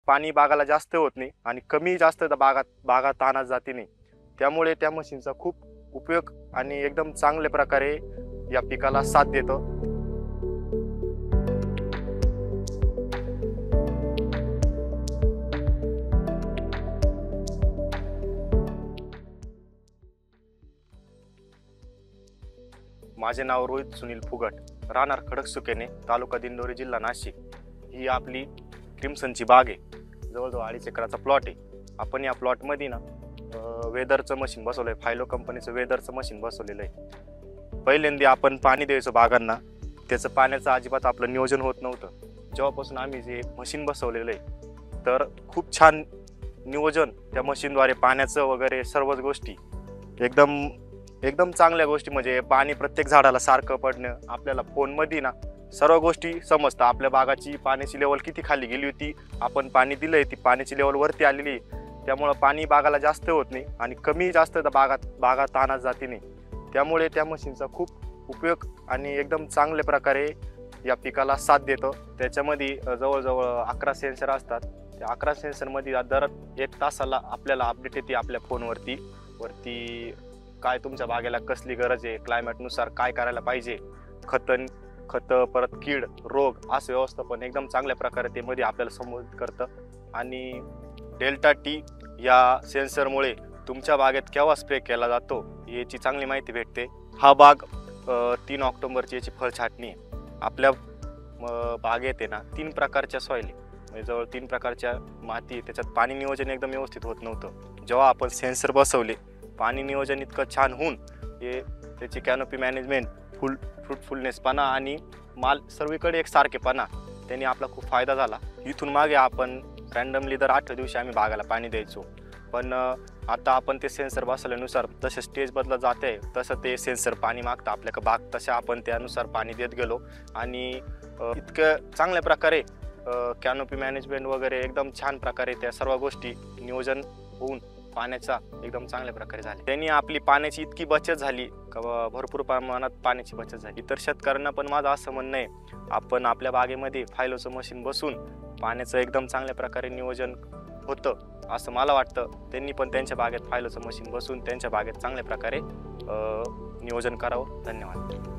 पाणी बागाला जास्त होत नाही आणि कमी जास्त बागा तानात जाते नाही। त्यामुळे त्या मशीनचा खूप उपयोग आणि एकदम चांगल्या प्रकारे या पिकाला साथ देतो। माझे नाव रोहित सुनील फुगट, राहणार खडकसुकेने, तालुका दिंडोरी, जिल्हा नाशिक। ही आपली क्रिम्सनची बाग आहे। जवळजवळ 2.5 एकराचा प्लॉट आहे। आपण या प्लॉटमध्ये ना वेदरचं मशीन बसवलंय, फायलो कंपनीचं वेदरचं मशीन बसवलेलं आहे। पहिल्यांदा आपण पाणी द्यायचो बागांना, त्याचं पाण्याचं अजिबात आपलं नियोजन होत नव्हतं। जेव्हापासून आम्ही जे मशीन बसवलेलं आहे तर खूप छान नियोजन त्या मशीनद्वारे पाण्याचं वगैरे सर्वच गोष्टी एकदम चांगल्या गोष्टी, म्हणजे पाणी प्रत्येक झाडाला सारखं पडणं, आपल्याला फोनमध्ये ना सर्व गोष्टी समजतात। आपल्या बागाची पाण्याची लेवल किती खाली गेली होती, आपण पाणी दिलंय, ती पाण्याची लेवल वरती आलेली, त्यामुळे पाणी बागाला जास्त होत नाही आणि कमी जास्त बागा तानात जाते नाही। त्यामुळे त्या मशीनचा खूप उपयोग आणि एकदम चांगल्या प्रकारे या पिकाला साथ देतो। त्याच्यामध्ये जवळजवळ 11 सेन्सर असतात। त्या 11 सेन्सरमध्ये दर 1 तासाला आपल्याला अपडेट येते आपल्या फोनवरती काय तुमच्या बागेला कसली गरज आहे, क्लायमेटनुसार काय करायला पाहिजे, खत परत कीड रोग असं व्यवस्थापन एकदम चांगल्या प्रकारे ते मध्ये आपल्याला संबोधित करतं। आणि डेल्टा टी या सेन्सरमुळे तुमच्या बागेत केव्हा स्प्रे केला जातो याची चांगली माहिती भेटते। हा बाग 3 ऑक्टोबरची याची फळ छाटणी आहे। आपल्या बागेत आहे ना 3 प्रकारच्या सॉइल आहे, म्हणजे जवळ 3 प्रकारच्या माती, त्याच्यात पाणी नियोजन एकदम व्यवस्थित होत नव्हतं। जेव्हा आपण सेन्सर बसवले, पाणी नियोजन इतकं छान होऊन त्याची कॅनोपी मॅनेजमेंट, फ्रुटफुलनेसपणा आणि माल सर्वीकडे एक सारखेपणा, त्यांनी आपला खूप फायदा झाला। इथून मागे आपण रँडमली दर 8 दिवशी आम्ही बागाला पाणी द्यायचो, पण आता आपण ते सेन्सर बसवल्यानुसार जसे स्टेज बदलत जाते तसं ते सेन्सर पाणी मागतं आपल्याकडे बाग, तसे आपण त्यानुसार पाणी देत गेलो आणि इतकं चांगल्या प्रकारे कॅनोपी मॅनेजमेंट वगैरे एकदम छान प्रकारे त्या सर्व गोष्टी नियोजन होऊन पाण्याचा एकदम चांगल्या प्रकारे झाले। त्यांनी आपली पाण्याची इतकी बचत झाली का भरपूर प्रमाणात पाण्याची बचत झाली। इतर शेतकऱ्यांना पण माझं असं म्हणणं आहे, आपण आपल्या बागेमध्ये फायलोचं मशीन बसून पाण्याचं एकदम चांगल्या प्रकारे नियोजन होतं असं मला वाटतं। त्यांनी पण त्यांच्या बागेत फायलोचं मशीन बसून त्यांच्या बागेत चांगल्या प्रकारे नियोजन करावं। धन्यवाद।